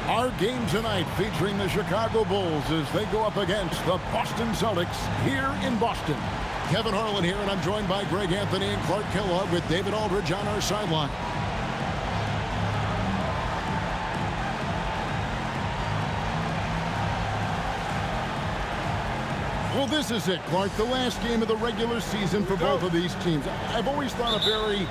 Our game tonight featuring the Chicago Bulls as they go up against the Boston Celtics here in Boston. Kevin Harlan here, and I'm joined by Greg Anthony and Clark Kellogg with David Aldridge on our sideline. Well, this is it, Clark, the last game of the regular season for both of these teams. I've always thought a very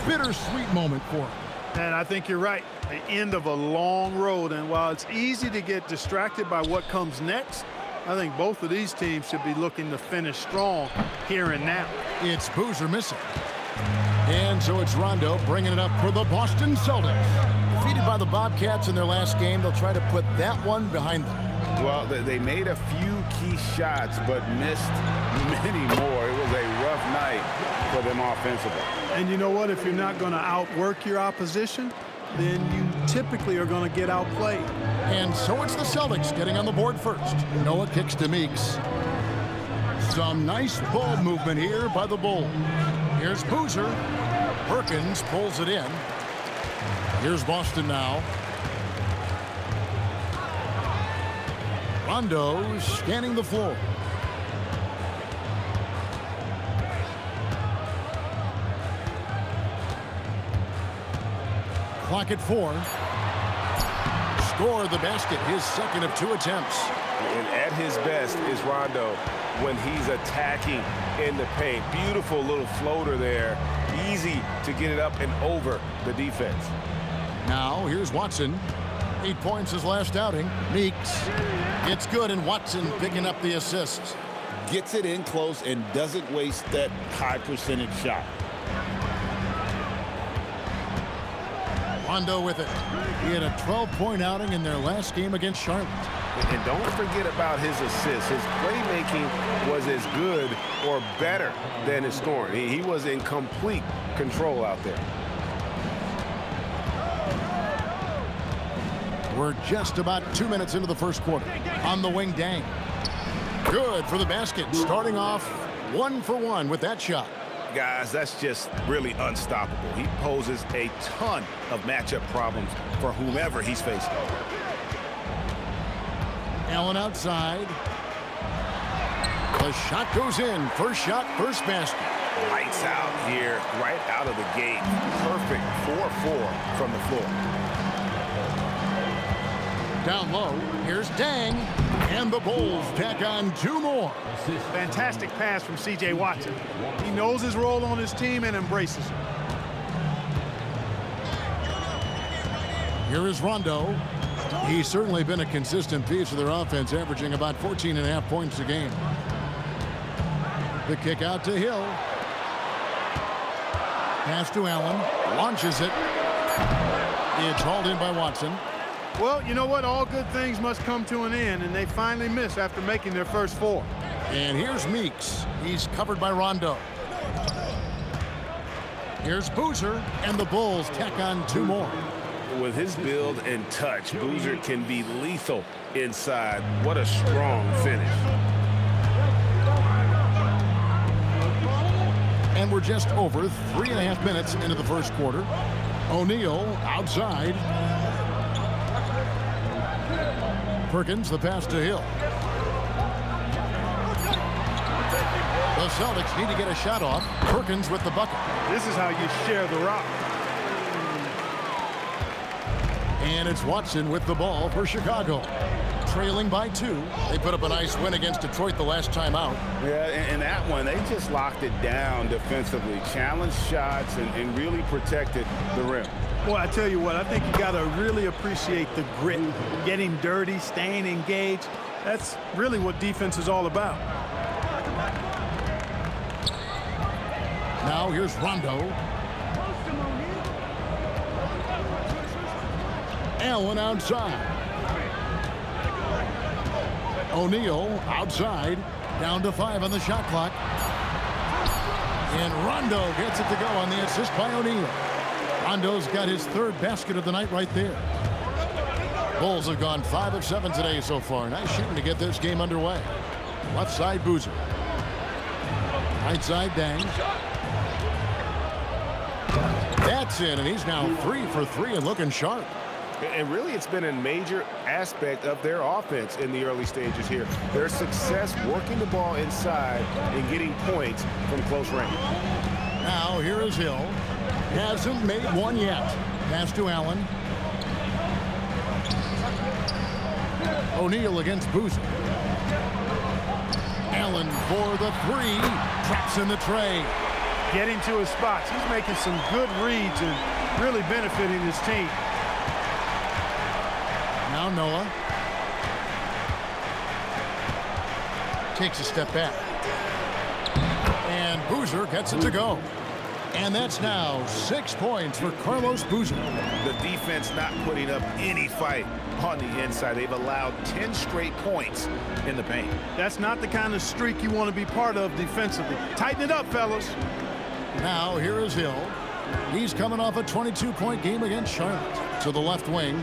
bittersweet moment for them. And I think you're right. The end of a long road. And while it's easy to get distracted by what comes next, I think both of these teams should be looking to finish strong here and now. It's Boozer missing. And so it's Rondo bringing it up for the Boston Celtics. Defeated by the Bobcats in their last game, they'll try to put that one behind them. Well, they made a few key shots, but missed many more. It was a rough night for them offensively. And you know what? If you're not going to outwork your opposition, then you typically are going to get outplayed. And so it's the Celtics getting on the board first. Noah kicks to Meeks. Some nice ball movement here by the Bulls. Here's Boozer. Perkins pulls it in. Here's Boston now. Rondo scanning the floor. Clock at 4. Score the basket, his second of 2 attempts. And at his best is Rondo when he's attacking in the paint. Beautiful little floater there. Easy to get it up and over the defense. Now here's Watson. 8 points his last outing. Meeks. It's good, and Watson picking up the assist. Gets it in close and doesn't waste that high percentage shot. Rondo with it. He had a 12-point outing in their last game against Charlotte. And don't forget about his assists. His playmaking was as good or better than his scoring. He was in complete control out there. We're just about 2 minutes into the first quarter. On the wing, Dang. Good for the basket. Starting off 1 for 1 with that shot. Guys, that's just really unstoppable. He poses a ton of matchup problems for whomever he's facing. Allen outside. The shot goes in. First shot, first basket. Lights out here, right out of the gate. Perfect 4-4 from the floor. Down low, here's Dang. And the Bulls tack on 2 more. Fantastic pass from C.J. Watson. He knows his role on his team and embraces it. Here is Rondo. He's certainly been a consistent piece of their offense, averaging about 14.5 points a game. The kick out to Hill. Pass to Allen. Launches it. It's hauled in by Watson. Well, you know what? All good things must come to an end, and they finally miss after making their first 4. And here's Meeks. He's covered by Rondo. Here's Boozer, and the Bulls tack on 2 more. With his build and touch, Boozer can be lethal inside. What a strong finish. And we're just over 3.5 minutes into the first quarter. O'Neal outside. Perkins, the pass to Hill. The Celtics need to get a shot off. Perkins with the bucket. This is how you share the rock. And it's Watson with the ball for Chicago. Trailing by 2. They put up a nice win against Detroit the last time out. Yeah, and that one, they just locked it down defensively. Challenged shots and really protected the rim. Well, I tell you what, I think you got to really appreciate the grit. Getting dirty, staying engaged. That's really what defense is all about. Now here's Rondo. Allen outside. O'Neal outside. Down to 5 on the shot clock. And Rondo gets it to go on the assist by O'Neal. Rondo's got his 3rd basket of the night right there. Bulls have gone 5 of 7 today so far. Nice shooting to get this game underway. Left side, Boozer. Right side, Dang. That's in, and he's now 3 for 3 and looking sharp. And really, it's been a major aspect of their offense in the early stages here. Their success working the ball inside and getting points from close range. Now, here is Hill. Hasn't made one yet. Pass to Allen. O'Neal against Boozer. Allen for the three. Traps in the tray. Getting to his spots. He's making some good reads and really benefiting his team. Now Noah takes a step back. And Boozer gets it to go. And that's now 6 points for Carlos Boozer. The defense not putting up any fight on the inside. They've allowed 10 straight points in the paint. That's not the kind of streak you want to be part of defensively. Tighten it up, fellas. Now here is Hill. He's coming off a 22-point game against Charlotte. To the left wing.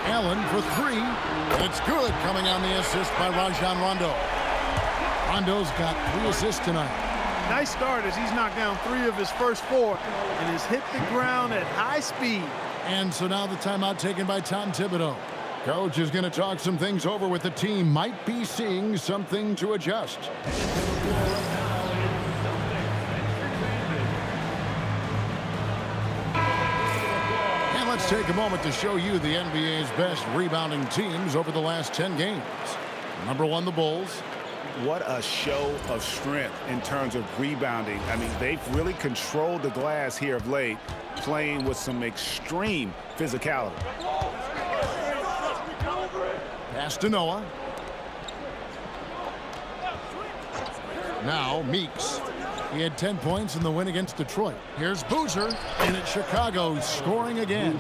Allen for three. It's good, coming on the assist by Rajon Rondo. Rondo's got 3 assists tonight. Nice start as he's knocked down 3 of his first 4 and has hit the ground at high speed. And so now the timeout taken by Tom Thibodeau. Coach is going to talk some things over with the team. Might be seeing something to adjust. And let's take a moment to show you the NBA's best rebounding teams over the last 10 games. Number 1, the Bulls. What a show of strength in terms of rebounding. I mean, they've really controlled the glass here of late, playing with some extreme physicality. Pass to Noah. Now Meeks. He had 10 points in the win against Detroit. Here's Boozer, and it's Chicago scoring again.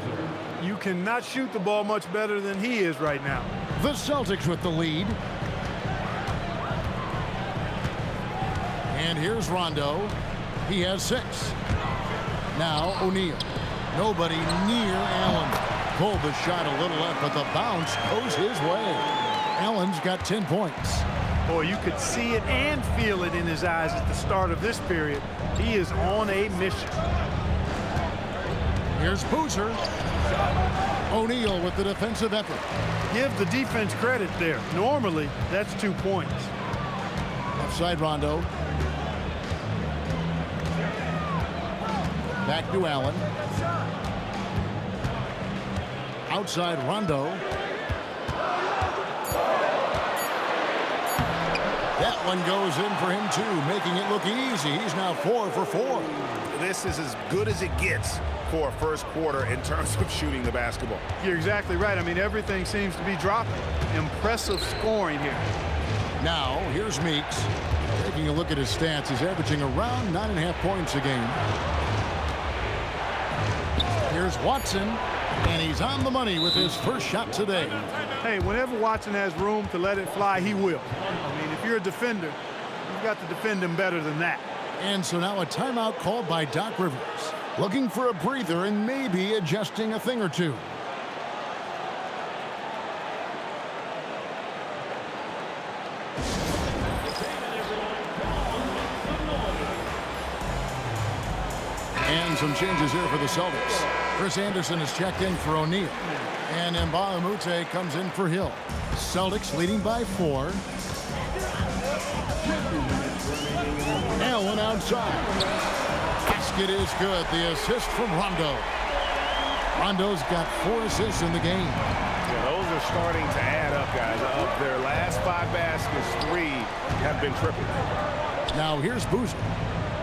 You cannot shoot the ball much better than he is right now. The Celtics with the lead. And here's Rondo. He has 6. Now O'Neal. Nobody near Allen. Pulled the shot a little left, but the bounce goes his way. Allen's got 10 points. Boy, you could see it and feel it in his eyes at the start of this period. He is on a mission. Here's Boozer. O'Neal with the defensive effort. Give the defense credit there. Normally, that's 2 points. Offside Rondo. Back to Allen. Outside Rondo. That one goes in for him too, making it look easy. He's now 4 for 4. This is as good as it gets for a first quarter in terms of shooting the basketball. You're exactly right. I mean, everything seems to be dropping. Impressive scoring here. Now, here's Meeks. Taking a look at his stats, he's averaging around 9.5 points a game. Here's Watson, and he's on the money with his first shot today. Hey, whenever Watson has room to let it fly, he will. I mean, if you're a defender, you've got to defend him better than that. And so now a timeout called by Doc Rivers. Looking for a breather and maybe adjusting a thing or two. And some changes here for the Celtics. Chris Anderson is checked in for O'Neal. And Mbamute comes in for Hill. Celtics leading by 4. Allen outside. Basket is good. The assist from Rondo. Rondo's got 4 assists in the game. Yeah, those are starting to add up, guys. Of their last 5 baskets, 3 have been triple. Now here's Boozer.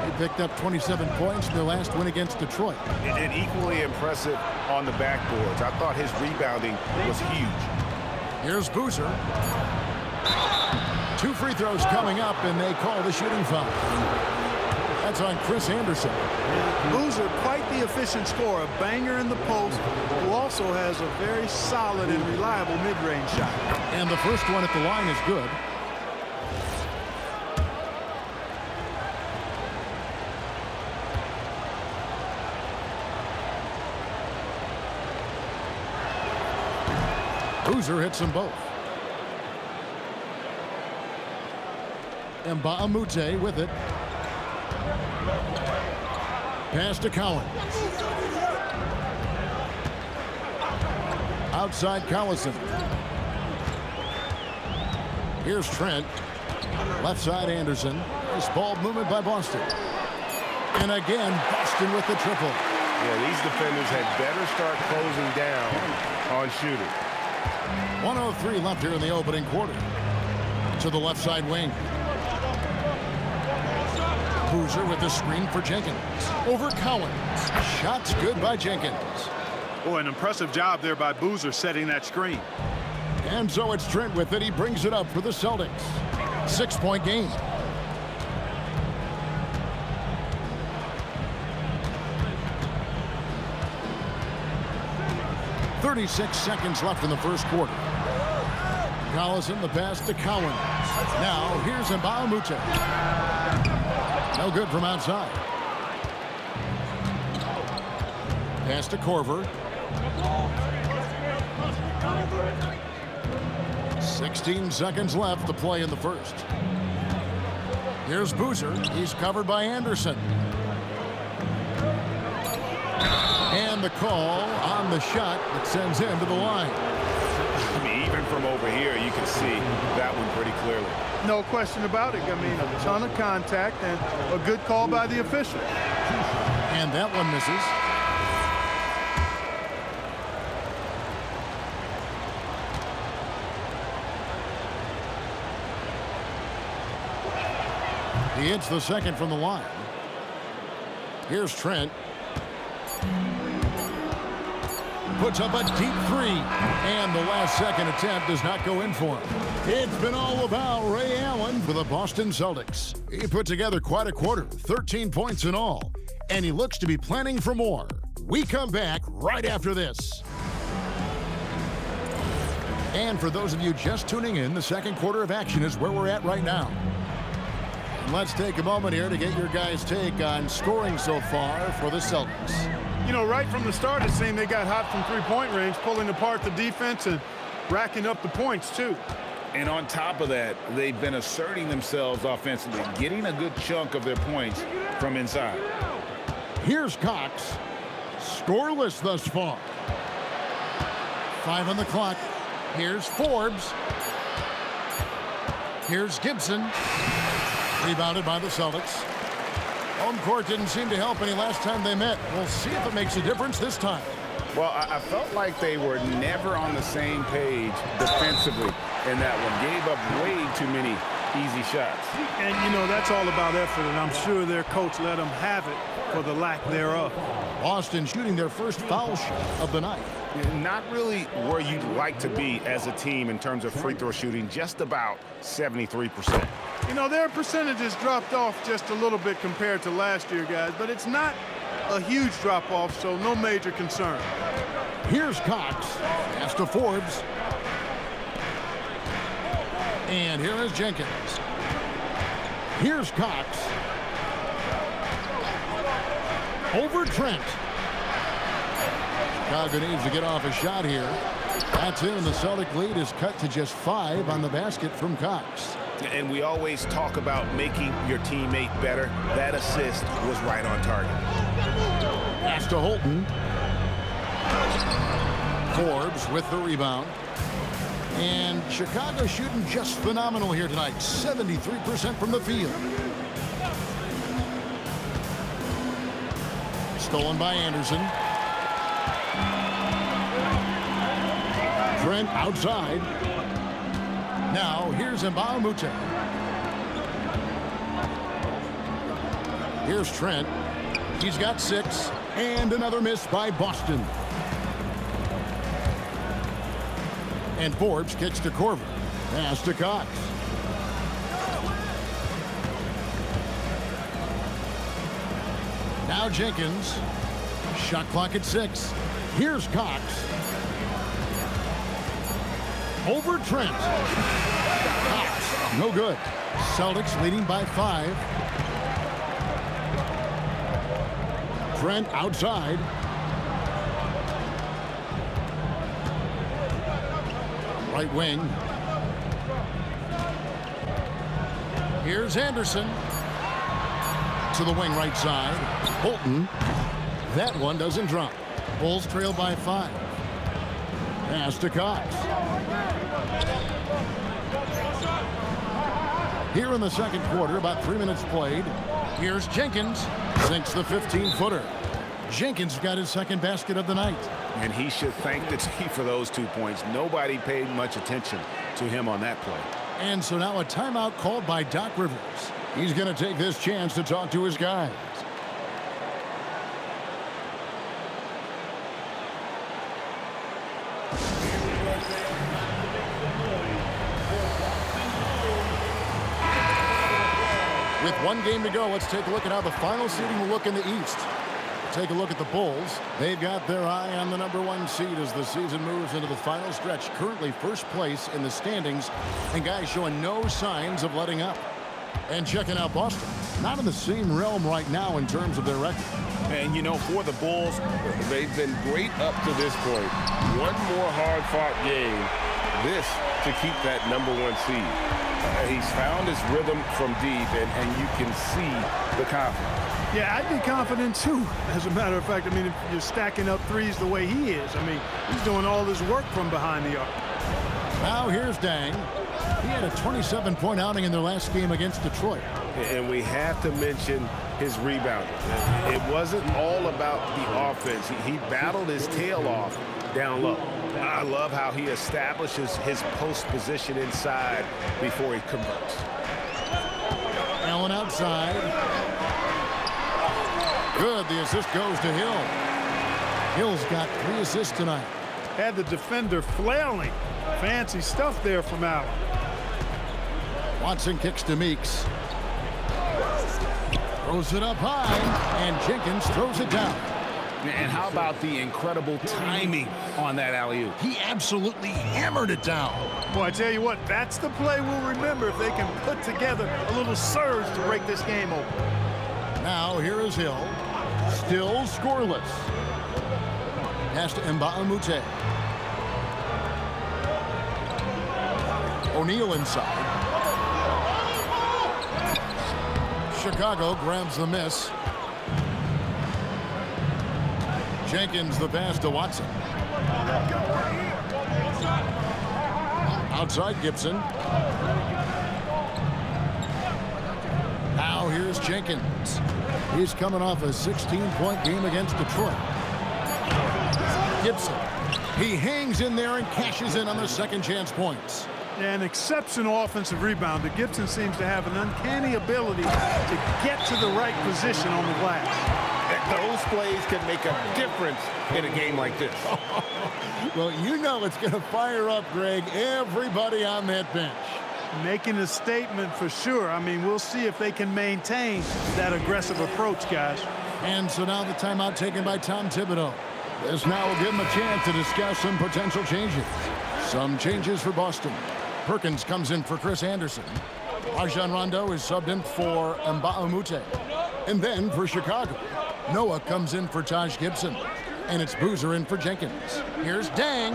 He picked up 27 points in their last win against Detroit. And equally impressive on the backboards. I thought his rebounding was huge. Here's Boozer. 2 free throws coming up, and they call the shooting foul. That's on Chris Anderson. Boozer, quite the efficient scorer, a banger in the post, who also has a very solid and reliable mid-range shot. And the first one at the line is good. Boozer hits them both. Mbamute with it. Pass to Collins. outside Collison. Here's Trent. Left side Anderson. Nice ball movement by Boston. And again, Boston with the triple. Yeah, these defenders had better start closing down on shooting. 1:03 left here in the opening quarter. To the left side wing. Boozer with the screen for Jenkins. Over Collins. Shots good by Jenkins. Boy, an impressive job there by Boozer setting that screen. And so it's Trent with it. He brings it up for the Celtics. 6-point game. .36 seconds left in the first quarter. Collison the pass to Collins. Now here's Mbamute. No good from outside. Pass to Korver. 16 seconds left to play in the first. Here's Boozer. He's covered by Anderson. And the call on the shot that sends him to the line. I mean, even from over here, you can see that one pretty clearly. No question about it. I mean, a ton of contact and a good call by the official. And that one misses. He hits the second from the line. Here's Trent. Puts up a deep three. And the last second attempt does not go in for him. It's been all about Ray Allen for the Boston Celtics. He put together quite a quarter, 13 points in all. And he looks to be planning for more. We come back right after this. And for those of you just tuning in, the second quarter of action is where we're at right now. Let's take a moment here to get your guys' take on scoring so far for the Celtics. You know, right from the start, it seemed they got hot from three-point range, pulling apart the defense and racking up the points, too. And on top of that, they've been asserting themselves offensively, getting a good chunk of their points from inside. Here's Cox. Scoreless thus far. 5 on the clock. Here's Forbes. Here's Gibson. Rebounded by the Celtics. Home court didn't seem to help any last time they met. We'll see if it makes a difference this time. Well, I felt like they were never on the same page defensively in that one. Gave up way too many easy shots. And, you know, that's all about effort, and I'm sure their coach let them have it for the lack thereof. Boston shooting their first foul shot of the night. Not really where you'd like to be as a team in terms of free throw shooting, just about 73%. You know, their percentages dropped off just a little bit compared to last year, guys, but it's not a huge drop-off, so no major concern. Here's Cox. Pass to Forbes. And here is Jenkins. Here's Cox. Over Trent. Chicago needs to get off a shot here. That's in, and the Celtic lead is cut to just 5 on the basket from Cox. And we always talk about making your teammate better. That assist was right on target. Pass to Holton. Forbes with the rebound. And Chicago shooting just phenomenal here tonight. 73% from the field. Stolen by Anderson. Trent outside. Now here's Mbamute. Here's Trent. He's got 6. And another miss by Boston. And Forbes kicks to Korver. Pass to Cox. Now Jenkins. Shot clock at 6. Here's Cox. Over Trent. Cox. No good. Celtics leading by 5. Trent outside. Right wing. Here's Anderson. To the wing right side. Holton. That one doesn't drop. Bulls trail by 5. Pass to Cox. Here in the second quarter, about 3 minutes played. Here's Jenkins. Sinks the 15-footer. Jenkins got his second basket of the night. And he should thank the team for those 2 points. Nobody paid much attention to him on that play. And so now a timeout called by Doc Rivers. He's going to take this chance to talk to his guys. With one game to go, let's take a look at how the final seeding will look in the East. Take a look at the Bulls. They've got their eye on the #1 seed as the season moves into the final stretch. Currently first place in the standings, and guys showing no signs of letting up. And checking out Boston, not in the same realm right now in terms of their record. And, you know, for the Bulls, they've been great up to this point. One more hard-fought game, this to keep that #1 seed. He's found his rhythm from deep, and you can see the confidence. Yeah, I'd be confident, too, as a matter of fact. I mean, if you're stacking up threes the way he is, I mean, he's doing all this work from behind the arc. Now here's Dang. He had a 27-point outing in their last game against Detroit. And we have to mention his rebounding. It wasn't all about the offense. He battled his tail off down low. I love how he establishes his post position inside before he converts. Allen outside. Good. The assist goes to Hill. Hill's got 3 assists tonight. Had the defender flailing. Fancy stuff there from Allen. Watson kicks to Meeks. Throws it up high, and Jenkins throws it down. And how about the incredible timing on that alley-oop? He absolutely hammered it down. Boy, I tell you what, that's the play we'll remember if they can put together a little surge to break this game open. Now here is Hill. Still scoreless. Pass to Mba'amute. O'Neal inside. Chicago grabs the miss. Jenkins the pass to Watson. Outside Gibson. Now here's Jenkins. He's coming off a 16-point game against Detroit. Gibson. He hangs in there and cashes in on the second chance points. An exceptional offensive rebounder. Gibson seems to have an uncanny ability to get to the right position on the glass. Those plays can make a difference in a game like this. Well, you know it's going to fire up, Greg, everybody on that bench. Making a statement for sure. I mean, we'll see if they can maintain that aggressive approach, guys. And so now the timeout taken by Tom Thibodeau. This now will give him a chance to discuss some potential changes. Some changes for Boston. Perkins comes in for Chris Anderson. Rajon Rondo is subbed in for Mba'amute. And then for Chicago, Noah comes in for Taj Gibson. And it's Boozer in for Jenkins. Here's Dang.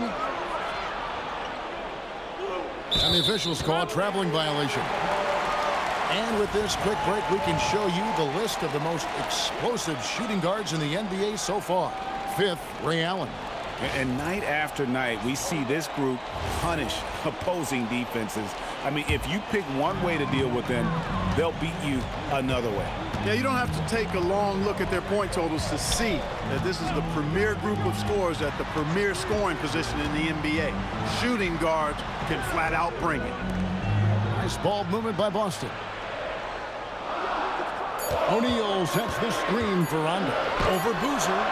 And the officials call a traveling violation. And with this quick break, we can show you the list of the most explosive shooting guards in the NBA so far. 5th, Ray Allen. And night after night, we see this group punish opposing defenses. I mean, if you pick one way to deal with them, they'll beat you another way. Yeah, you don't have to take a long look at their point totals to see that this is the premier group of scorers at the premier scoring position in the NBA. Shooting guards can flat out bring it. Nice ball movement by Boston. O'Neal sets the screen for Rondo. Over Boozer.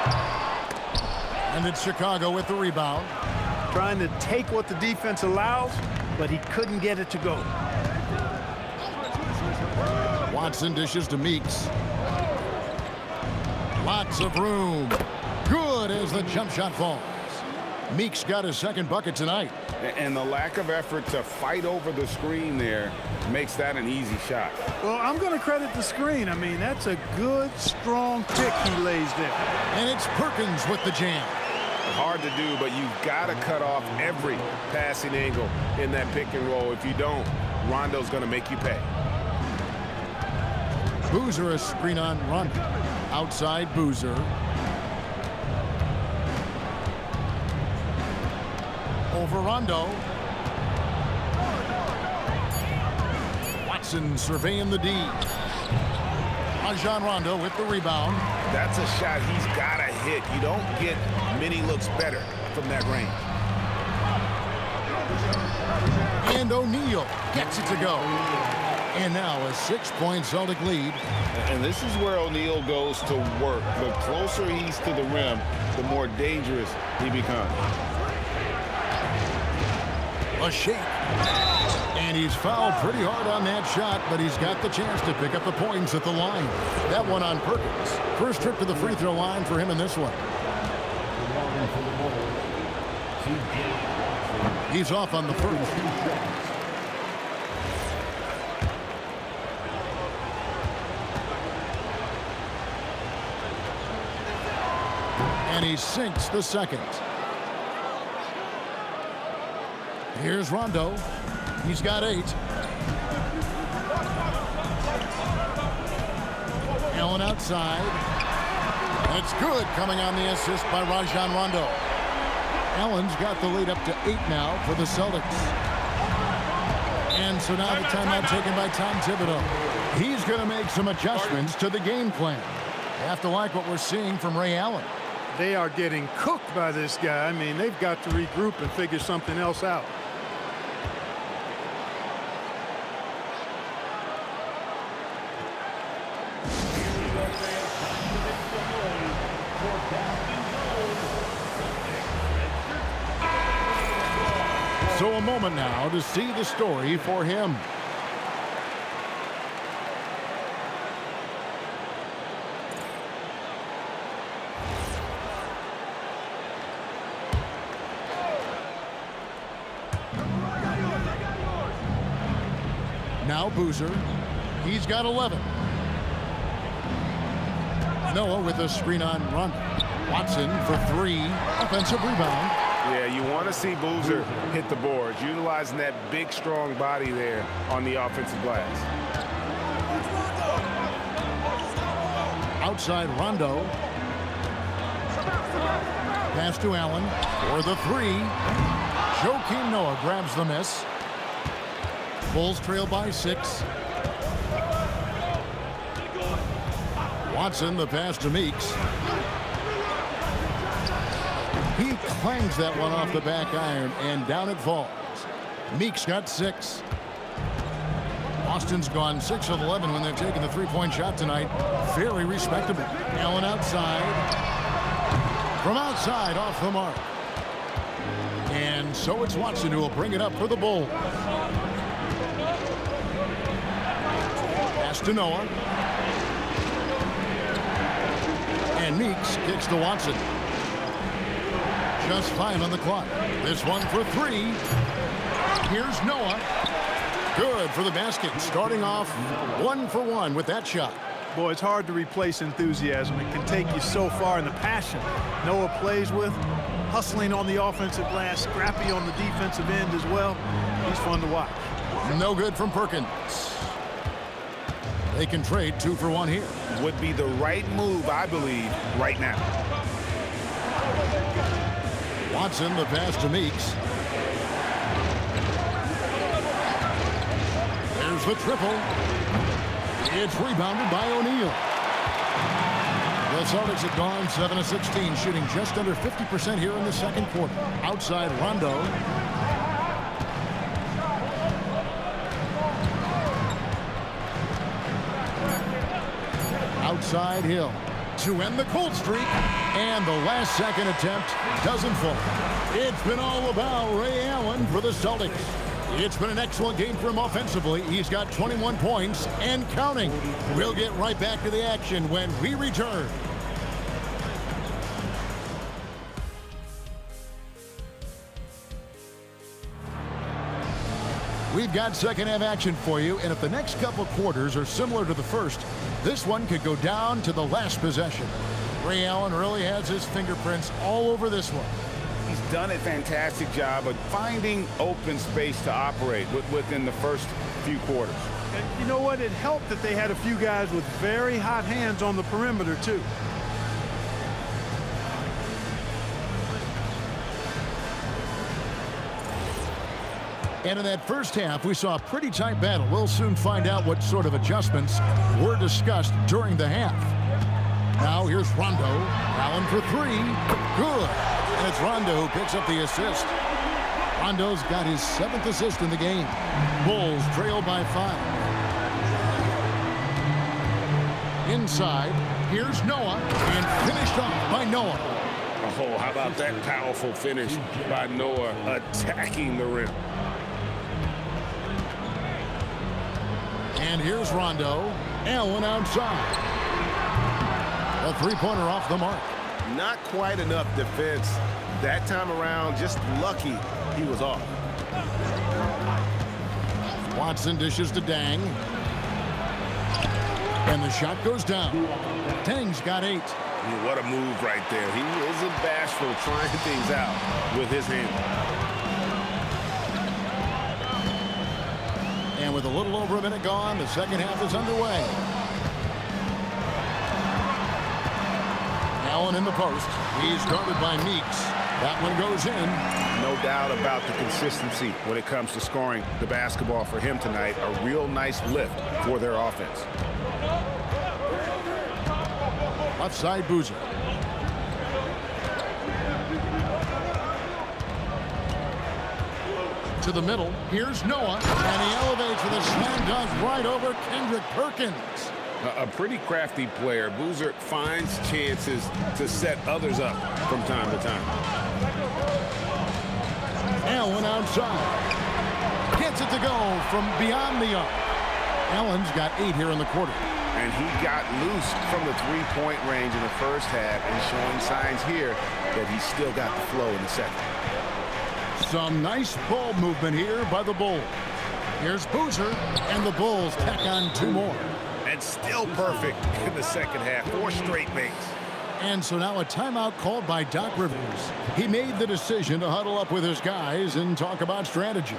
And it's Chicago with the rebound. Trying to take what the defense allows, but he couldn't get it to go. Watson dishes to Meeks. Lots of room. Good as the jump shot falls. Meeks got his second bucket tonight. And the lack of effort to fight over the screen there makes that an easy shot. Well, I'm going to credit the screen. I mean, that's a good, strong pick he lays there. And it's Perkins with the jam. Hard to do, but you've got to cut off every passing angle in that pick and roll. If you don't, Rondo's going to make you pay. Boozer a screen on Rondo. Outside Boozer. for Rondo. Watson surveying the D. Rajon Rondo with the rebound. That's a shot he's got to hit. You don't get many looks better from that range. And O'Neal gets it to go. And now a 6-point Celtic lead. And this is where O'Neal goes to work. The closer he's to the rim, the more dangerous he becomes. A shake. And he's fouled pretty hard on that shot, but he's got the chance to pick up the points at the line. That one on Perkins. First trip to the free throw line for him in this one. He's off on the first. And he sinks the second. Here's Rondo. He's got 8. Allen outside. It's good, coming on the assist by Rajon Rondo. Allen's got the lead up to 8 now for the Celtics. And so now the timeout taken by Tom Thibodeau. He's going to make some adjustments to the game plan. Have to like what we're seeing from Ray Allen. They are getting cooked by this guy. I mean, they've got to regroup and figure something else out. So a moment now to see the story for him. Now Boozer. He's got 11. Noah with a screen on Rondo. Watson for 3. Offensive rebound. Yeah, you want to see Boozer hit the boards, utilizing that big, strong body there on the offensive glass. Outside Rondo. Pass to Allen for the 3. Joakim Noah grabs the miss. Bulls trail by 6. Watson, the pass to Meeks. He clangs that one off the back iron, and down it falls. Meeks got 6. Austin's gone 6 of 11 when they're taking the three-point shot tonight. Very respectable. Allen outside. From outside, off the mark. And so it's Watson who will bring it up for the Bulls. Pass to Noah. And Meeks kicks to Watson. Just 5 on the clock. This one for 3. Here's Noah. Good for the basket. Starting off 1 for 1 with that shot. Boy, it's hard to replace enthusiasm. It can take you so far, in the passion Noah plays with, hustling on the offensive glass, scrappy on the defensive end as well. He's fun to watch. No good from Perkins. They can trade 2 for 1 here. Would be the right move, I believe, right now. Watson, the pass to Meeks. There's the triple. It's rebounded by O'Neal. The Celtics have gone 7 of 16, shooting just under 50% here in the second quarter. Outside Rondo. Outside Hill to end the cold streak, and the last second attempt doesn't fall. It's been all about Ray Allen for the Celtics. It's been an excellent game for him offensively. He's got 21 points and counting. We'll get right back to the action when we return. We've got second half action for you, and if the next couple quarters are similar to the first, this one could go down to the last possession. Ray Allen really has his fingerprints all over this one. He's done a fantastic job of finding open space to operate within the first few quarters. And you know what? It helped that they had a few guys with very hot hands on the perimeter, too. And in that first half, we saw a pretty tight battle. We'll soon find out what sort of adjustments were discussed during the half. Now here's Rondo. Allen for three. Good. And it's Rondo who picks up the assist. Rondo's got his 7th assist in the game. Bulls trail by 5. Inside, here's Noah, and finished off by Noah. Oh, how about that powerful finish by Noah attacking the rim. And here's Rondo. Allen outside. A three-pointer off the mark. Not quite enough defense that time around. Just lucky he was off. Watson dishes to Dang. And the shot goes down. Dang's got 8. What a move right there. He isn't bashful trying things out with his hand. And with a little over a minute gone, the second half is underway. Allen in the post. He's guarded by Meeks. That one goes in. No doubt about the consistency when it comes to scoring the basketball for him tonight. A real nice lift for their offense. Left side, Boozer. To the middle. Here's Noah. And he elevates with a slam dunk right over Kendrick Perkins. A pretty crafty player. Boozer finds chances to set others up from time to time. Allen outside. Gets it to go from beyond the arc. Allen's got 8 here in the quarter. And he got loose from the three-point range in the first half and showing signs here that he's still got the flow in the second. Some nice ball movement here by the Bulls. Here's Boozer, and the Bulls tack on 2 more. And still perfect in the second half. 4 straight makes. And so now a timeout called by Doc Rivers. He made the decision to huddle up with his guys and talk about strategy.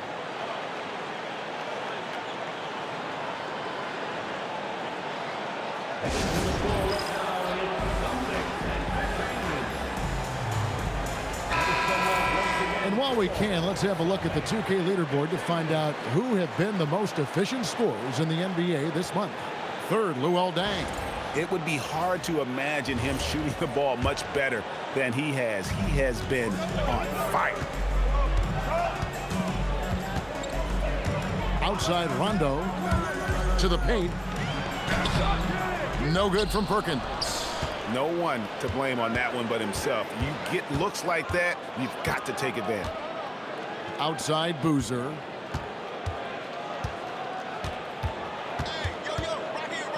And while we can, let's have a look at the 2K leaderboard to find out who have been the most efficient scorers in the NBA this month. Third, Luol Deng. It would be hard to imagine him shooting the ball much better than he has. He has been on fire. Outside Rondo to the paint. No good from Perkins. No one to blame on that one but himself. You get looks like that, you've got to take advantage. Outside Boozer.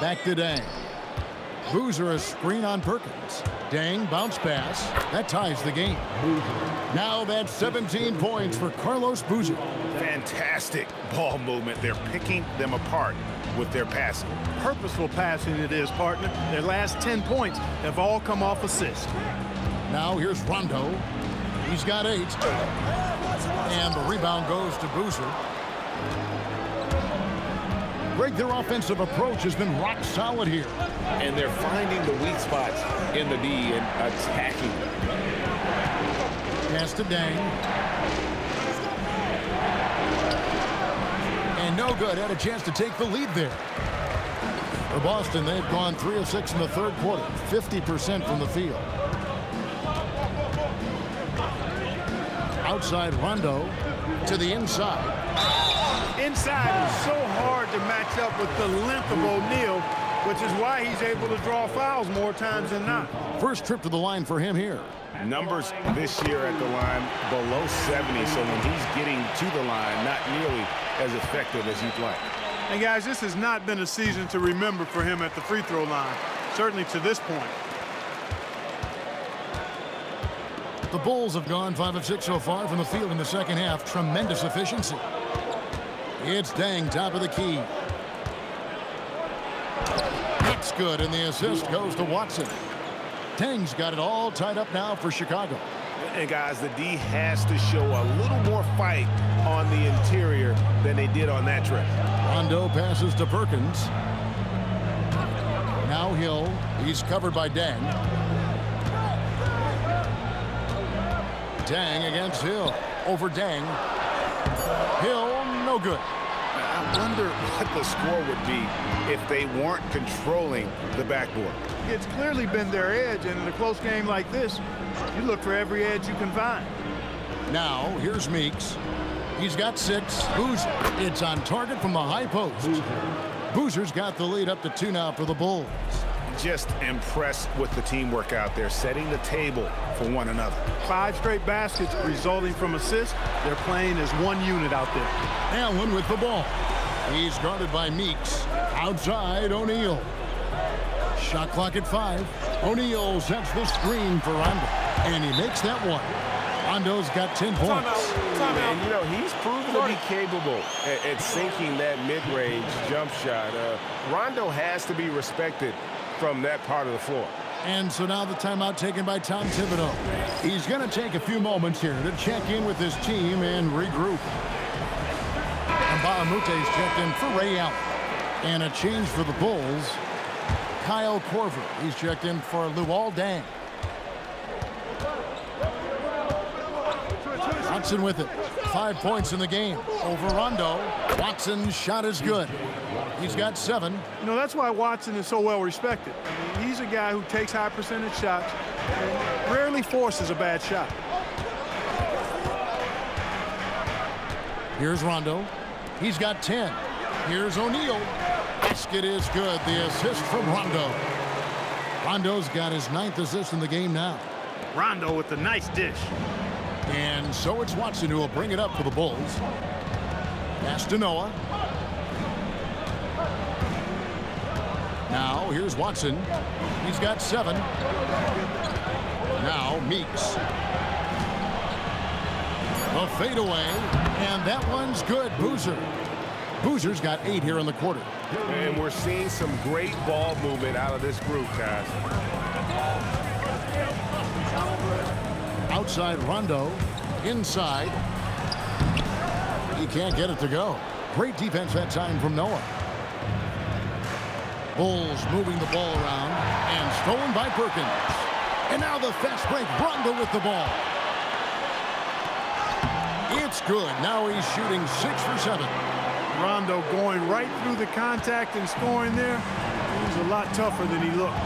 Back to Deng. Boozer a screen on Perkins. Deng bounce pass. That ties the game. Now that's 17 points for Carlos Boozer. Fantastic ball movement. They're picking them apart with their passing. Purposeful passing it is, partner. Their last 10 points have all come off assist. Now here's Rondo. He's got 8. And the rebound goes to Boozer. Greg, their offensive approach has been rock solid here. And they're finding the weak spots in the D and attacking. Pass to Deng. And no good. Had a chance to take the lead there. For Boston, they've gone 3 of 6 in the third quarter. 50% from the field. Outside Rondo to the inside. Inside is so hard to match up with the length of O'Neal, which is why he's able to draw fouls more times than not. First trip to the line for him here. Numbers this year at the line below 70, so when he's getting to the line, not nearly as effective as you'd like. And guys, this has not been a season to remember for him at the free throw line, certainly to this point. The Bulls have gone 5 of 6 so far from the field in the second half. Tremendous efficiency. It's Deng, top of the key. That's good, and the assist goes to Watson. Deng's got it all tied up now for Chicago. And guys, the D has to show a little more fight on the interior than they did on that trip. Rondo passes to Perkins. Now Hill. He's covered by Deng. Deng against Hill. Over Deng. Hill good. I wonder what the score would be if they weren't controlling the backboard. It's clearly been their edge, and in a close game like this, you look for every edge you can find. Now, here's Meeks. He's got 6. Boozer. It's on target from the high post. Boozer's got the lead up to 2 now for the Bulls. Just impressed with the teamwork out there, setting the table for one another. 5 straight baskets resulting from assists. They're playing as one unit out there. Allen with the ball. He's guarded by Meeks. Outside, O'Neal. Shot clock at 5. O'Neal sets the screen for Rondo, and he makes that one. Rondo's got 10 points. And, you know, he's proven to be capable at sinking that mid-range jump shot. Rondo has to be respected from that part of the floor. And so now the timeout taken by Tom Thibodeau. He's going to take a few moments here to check in with his team and regroup. And Balamute's checked in for Ray Allen. And a change for the Bulls. Kyle Korver. He's checked in for Luol Deng. Watson with it. 5 points in the game over Rondo. Watson's shot is good. He's got 7. You know, that's why Watson is so well respected. I mean, he's a guy who takes high percentage shots and rarely forces a bad shot. Here's Rondo. He's got 10. Here's O'Neal. Basket is good. The assist from Rondo. Rondo's got his 9th assist in the game now. Rondo with the nice dish. And so it's Watson who will bring it up for the Bulls. Pass to Noah. Now here's Watson. He's got 7. Now Meeks. The fadeaway. And that one's good. Boozer. Boozer's got 8 here in the quarter. And we're seeing some great ball movement out of this group, guys. Outside Rondo. Inside. He can't get it to go. Great defense that time from Noah. Bulls moving the ball around and stolen by Perkins. And now the fast break. Rondo with the ball. It's good. Now he's shooting 6 for 7. Rondo going right through the contact and scoring there. He's a lot tougher than he looks.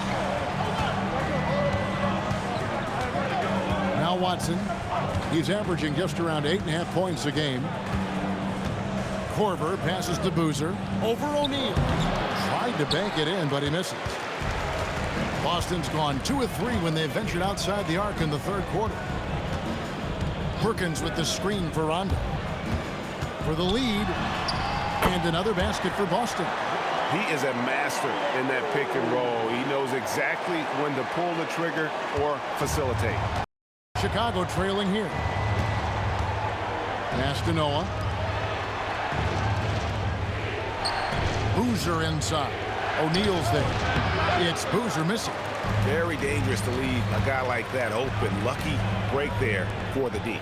Now Watson. He's averaging just around 8.5 points a game. Korver passes to Boozer. Over O'Neal. Tried to bank it in, but he misses. Boston's gone 2 of 3 when they ventured outside the arc in the 3rd quarter. Perkins with the screen for Rondo. For the lead. And another basket for Boston. He is a master in that pick and roll. He knows exactly when to pull the trigger or facilitate. Chicago trailing here. Pass to Noah. Boozer inside. O'Neal's there. It's Boozer missing. Very dangerous to leave a guy like that open. Lucky break there for the D.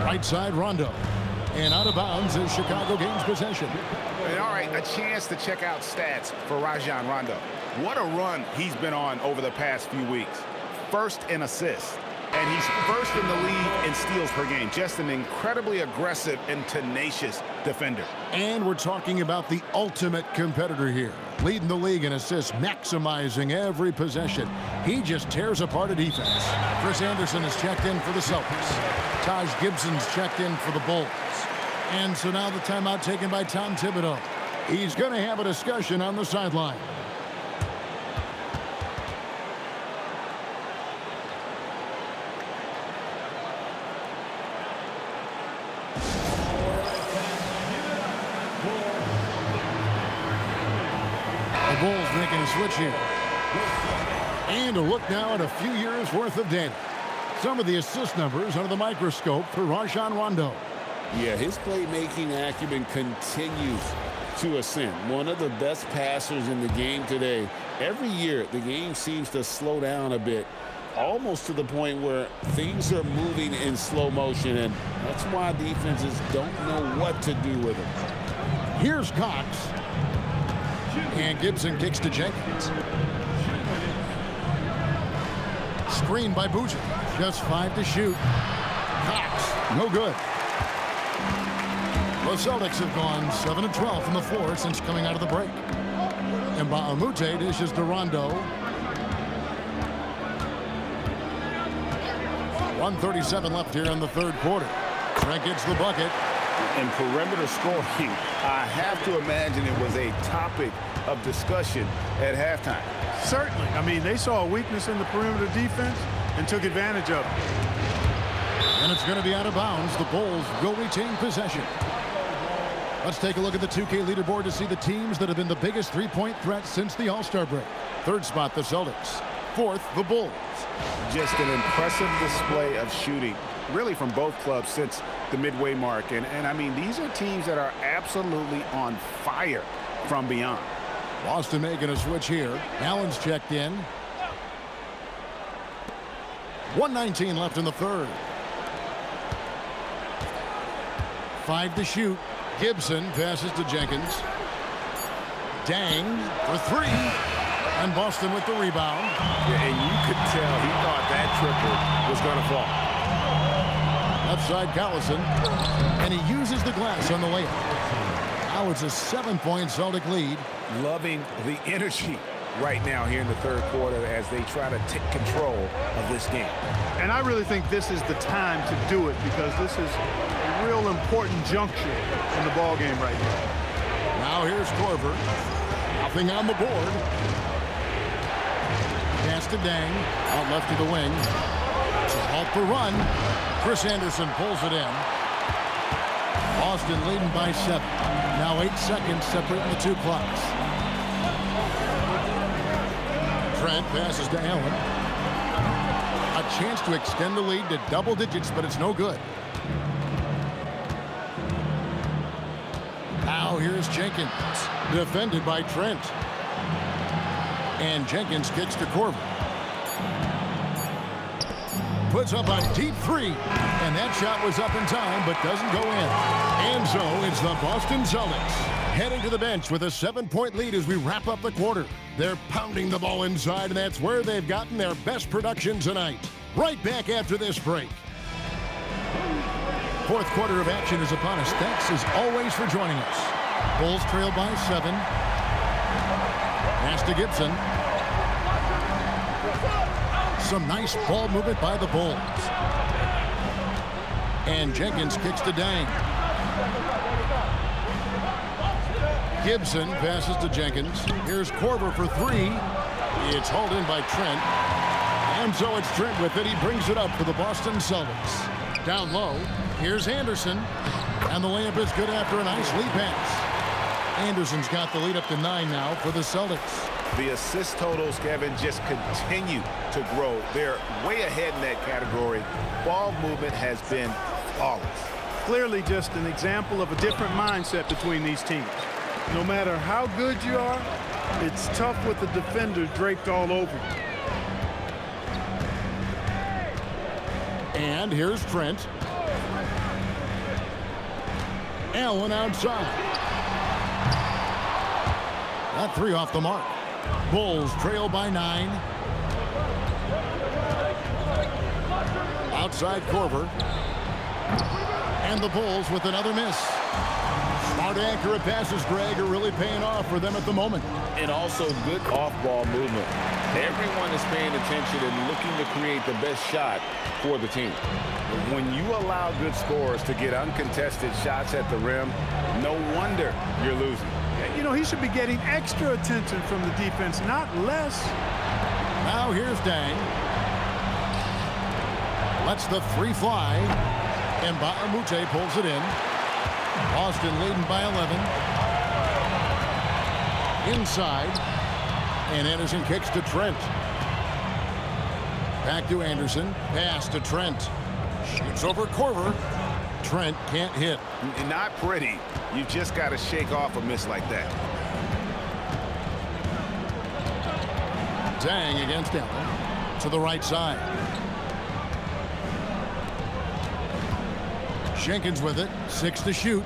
Right side Rondo. And out of bounds as Chicago gains possession. And all right, a chance to check out stats for Rajon Rondo. What a run he's been on over the past few weeks. First in assists. And he's first in the league in steals per game. Just an incredibly aggressive and tenacious defender. And we're talking about the ultimate competitor here. Leading the league in assists, maximizing every possession. He just tears apart a defense. Chris Anderson is checked in for the Celtics. Taj Gibson's checked in for the Bulls. And so now the timeout taken by Tom Thibodeau. He's going to have a discussion on the sideline. The Bulls making a switch here. And a look now at a few years worth of data. Some of the assist numbers under the microscope for Rajon Rondo. Yeah, his playmaking acumen continues to ascend. One of the best passers in the game today. Every year, the game seems to slow down a bit, almost to the point where things are moving in slow motion, and that's why defenses don't know what to do with him. Here's Cox. And Gibson kicks to Jenkins. Screen by Boozer. Just 5 to shoot. Cox No good. The Celtics have gone 7 of 12 from the floor since coming out of the break. And Baamute dishes to Rondo. 1:37 left here in the third quarter. Trent gets the bucket. In perimeter scoring, I have to imagine it was a topic of discussion at halftime. Certainly. I mean, they saw a weakness in the perimeter defense and took advantage of it. And it's going to be out of bounds. The Bulls will retain possession. Let's take a look at the 2K leaderboard to see the teams that have been the biggest three-point threats since the All-Star break. Third spot, the Celtics. Fourth, the Bulls. Just an impressive display of shooting, really from both clubs since the midway mark. And I mean, these are teams that are absolutely on fire from beyond. Boston making a switch here. Allen's checked in. 1:19 left in the third. 5 to shoot. Gibson passes to Jenkins. Dang for 3. And Boston with the rebound. Yeah, and you could tell he thought that triple was going to fall. Left side Callison. And he uses the glass on the layup. Now it's a 7-point Celtic lead. Loving the energy right now here in the third quarter as they try to take control of this game. And I really think this is the time to do it because this is a real important juncture in the ball game right now. Now here's Korver. Nothing on the board. Pass to Dang. Out left to the wing. To halt the run. Chris Anderson pulls it in. Boston leading by 7. Now 8 seconds separating the two clocks. Trent passes to Allen. A chance to extend the lead to double digits, but it's no good. Now here's Jenkins. Defended by Trent. And Jenkins kicks to Korver. Puts up a deep 3. And that shot was up in time, but doesn't go in. And so it's the Boston Celtics heading to the bench with a 7-point lead as we wrap up the quarter. They're pounding the ball inside, and that's where they've gotten their best production tonight. Right back after this break. Fourth quarter of action is upon us. Thanks as always for joining us. Bulls trail by 7. Pass to Gibson. Some nice ball movement by the Bulls. And Jenkins kicks to Dang. Gibson passes to Jenkins. Here's Korver for 3. It's hauled in by Trent. And so it's Trent with it. He brings it up for the Boston Celtics. Down low, here's Anderson. And the layup is good after a nice lead pass. Anderson's got the lead up to 9 now for the Celtics. The assist totals, Kevin, just continue to grow. They're way ahead in that category. Ball movement has been flawless. Clearly just an example of a different mindset between these teams. No matter how good you are, it's tough with the defender draped all over you. And here's Trent. Allen outside. That 3 off the mark. Bulls trail by 9. Outside Korver. And the Bulls with another miss. Smart, accurate passes, Greg, are really paying off for them at the moment. And also good off-ball movement. Everyone is paying attention and looking to create the best shot for the team. When you allow good scorers to get uncontested shots at the rim, no wonder you're losing. You know, he should be getting extra attention from the defense, not less. Now here's Dang. Lets the 3 fly. And Baamute pulls it in. Boston leading by 11. Inside. And Anderson kicks to Trent. Back to Anderson. Pass to Trent. Shoots over Korver. Trent can't hit. Not pretty. You just got to shake off a miss like that. Dang against Allen. To the right side. Jenkins with it. 6 to shoot.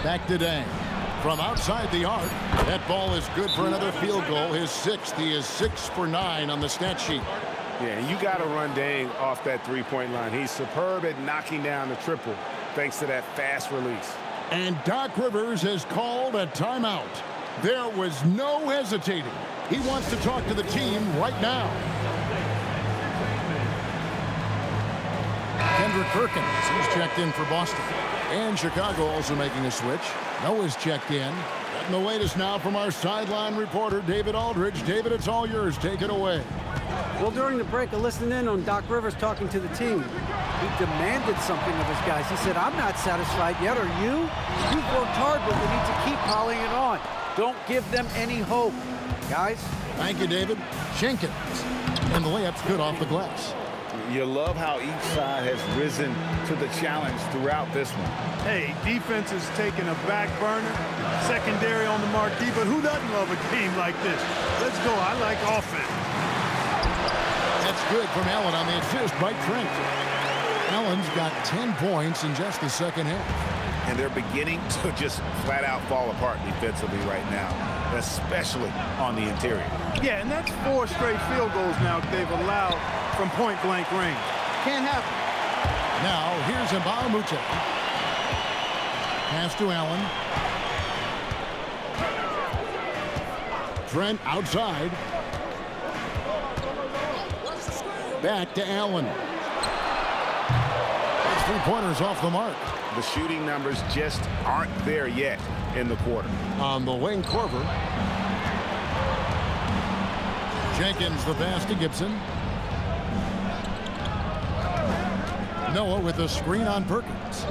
Back to Dang. From outside the arc. That ball is good for another field goal. His 6th. He is 6 for 9 on the stat sheet. Yeah, and you got to run Dang off that three-point line. He's superb at knocking down the triple thanks to that fast release. And Doc Rivers has called a timeout. There was no hesitating. He wants to talk to the team right now. Kendrick Perkins, he's checked in for Boston. And Chicago also making a switch. Noah's checked in. And the latest now from our sideline reporter, David Aldridge. David, it's all yours. Take it away. Well, during the break, I listened in on Doc Rivers talking to the team. He demanded something of his guys. He said, I'm not satisfied yet, are you? You've worked hard, but we need to keep piling it on. Don't give them any hope, guys. Thank you, David. Jenkins. And the layup's good off the glass. You love how each side has risen to the challenge throughout this one. Hey, defense is taking a back burner, secondary on the marquee, but who doesn't love a game like this? Let's go. I like offense. That's good from Allen on the assist by Trent. Allen's got 10 points in just the second half. And they're beginning to just flat out fall apart defensively right now, especially on the interior. Yeah, and that's 4 straight field goals now they've allowed from point-blank range. Can't happen. Now, here's Mbamute. Pass to Allen. Trent outside. Back to Allen. It's 3-pointers off the mark. The shooting numbers just aren't there yet in the quarter. On the wing, Korver. Jenkins the pass to Gibson. Noah with a screen on Perkins.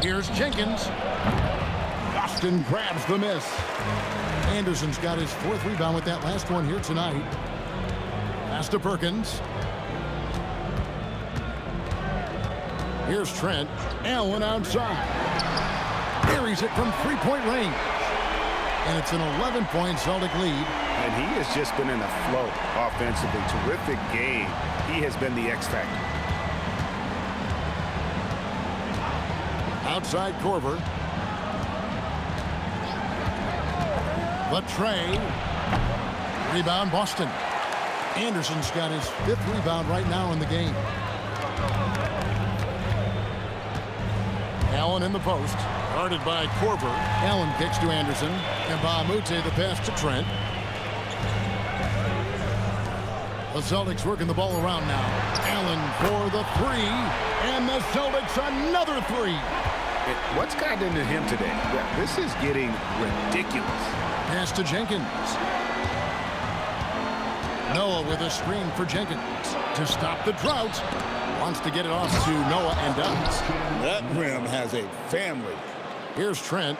Here's Jenkins. Boston grabs the miss. Anderson's got his 4th rebound with that last one here tonight. Pass to Perkins. Here's Trent. Allen outside. Buries it from 3-point range. And it's an 11-point Celtic lead. And he has just been in a flow offensively. Terrific game. He has been the X factor. Outside Korver. The tray. Rebound Boston. Anderson's got his 5th rebound right now in the game. Allen in the post. Guarded by Korver. Allen kicks to Anderson. And Mbamute the pass to Trent. The Celtics working the ball around now. Allen for the 3. And the Celtics another 3. What's gotten into him today? This is getting ridiculous. Pass to Jenkins. Noah with a screen for Jenkins to stop the drought. Wants to get it off to Noah and does. That rim has a family. Here's Trent.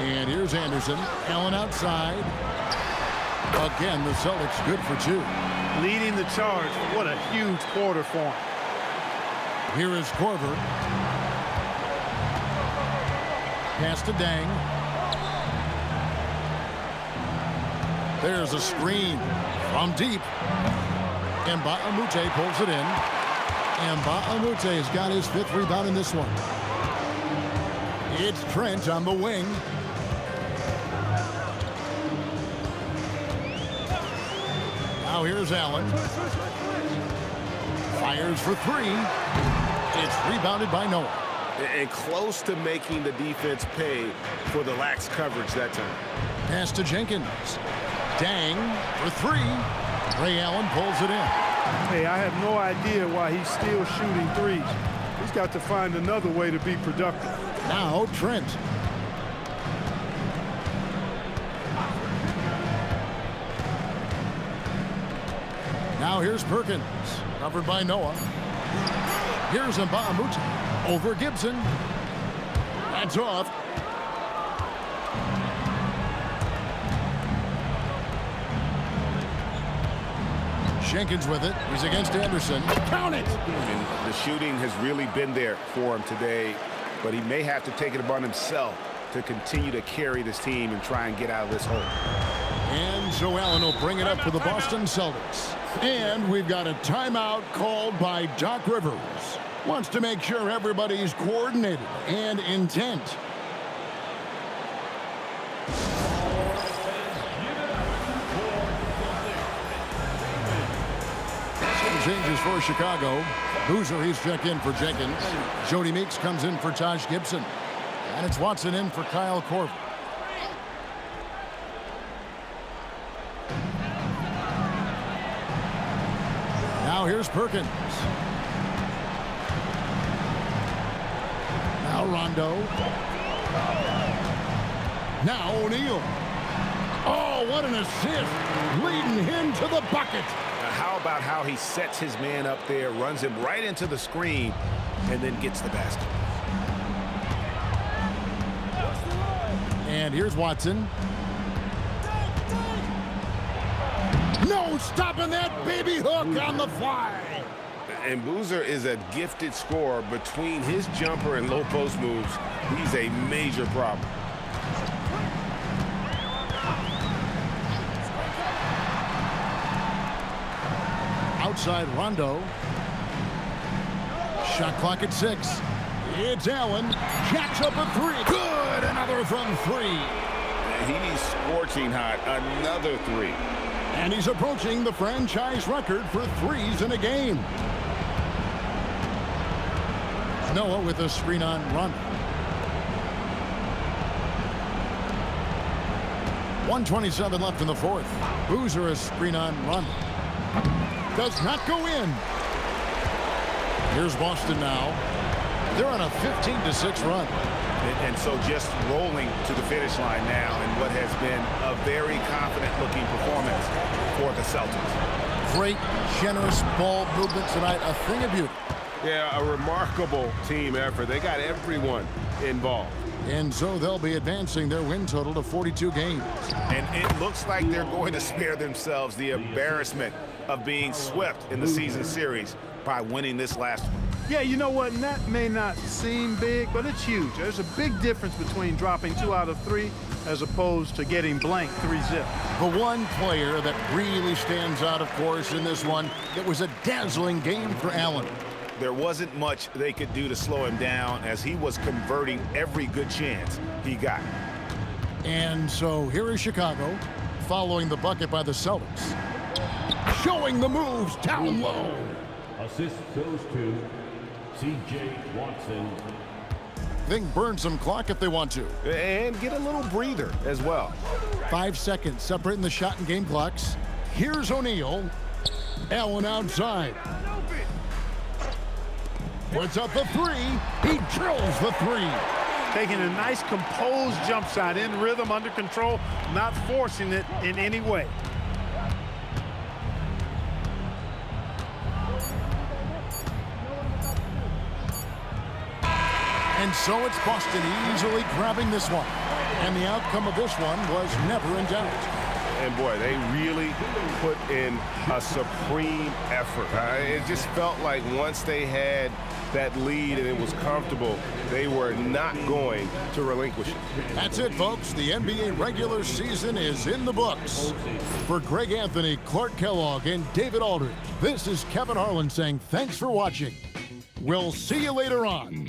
And here's Anderson. Allen outside. Again, the Celtics good for 2. Leading the charge. What a huge quarter for him. Here is Korver. Pass to Dang. There's a screen from deep. Mbamute pulls it in. Mbamute has got his 5th rebound in this one. It's Trent on the wing. Now here's Allen. Fires for 3. It's rebounded by Noah. And close to making the defense pay for the lax coverage that time. Pass to Jenkins. Dang for 3. Ray Allen pulls it in. Hey, I have no idea why he's still shooting 3s. He's got to find another way to be productive. Now Trent. Now here's Perkins. Covered by Noah. Here's Mbamute. Over Gibson. That's off. Jenkins with it. He's against Anderson. Count it! And the shooting has really been there for him today, but he may have to take it upon himself to continue to carry this team and try and get out of this hole. And so Allen will bring it up for the Boston Celtics. And we've got a timeout called by Doc Rivers. Wants to make sure everybody's coordinated and intent. Changes for Chicago. Boozer, he's checked in for Jenkins. Jody Meeks comes in for Taj Gibson. And it's Watson in for Kyle Korver. Now here's Perkins. Now Rondo. Now O'Neal. Oh, what an assist. Leading him to the bucket. How about how he sets his man up there, runs him right into the screen, and then gets the basket. And here's Watson. No stopping that baby hook on the fly. And Boozer is a gifted scorer. Between his jumper and low post moves, he's a major problem. Outside Rondo. Shot clock at 6. It's Allen. Jacks up a 3. Good. Another from 3. He's scorching hot. Another 3. And he's approaching the franchise record for threes in a game. Noah with a screen on Rondo. 1:27 left in the fourth. Boozer a screen on Rondo. Does not go in. Here's Boston now. They're on a 15-6 run. And so just rolling to the finish line now in what has been a very confident-looking performance for the Celtics. Great, generous ball movement tonight. A thing of beauty. Yeah, a remarkable team effort. They got everyone involved. And so they'll be advancing their win total to 42 games. And it looks like they're going to spare themselves the embarrassment of being swept in the season series by winning this last one. Yeah, you know what? And that may not seem big, but it's huge. There's a big difference between dropping 2 out of 3 as opposed to getting blank 3-zip. The one player that really stands out, of course, in this one, it was a dazzling game for Allen. There wasn't much they could do to slow him down as he was converting every good chance he got. And so here is Chicago following the bucket by the Celtics. Showing the moves down low. Assist goes to C.J. Watson. Think burn some clock if they want to. And get a little breather as well. 5 seconds separating the shot and game clocks. Here's O'Neal. Allen outside. Puts up the 3. He drills the 3. Taking a nice composed jump shot in rhythm, under control, not forcing it in any way. And so it's Boston easily grabbing this one. And the outcome of this one was never in doubt. And boy, they really put in a supreme effort. It just felt like once they had that lead and it was comfortable, they were not going to relinquish it. That's it, folks. The NBA regular season is in the books. For Greg Anthony, Clark Kellogg, and David Aldridge, this is Kevin Harlan saying thanks for watching. We'll see you later on.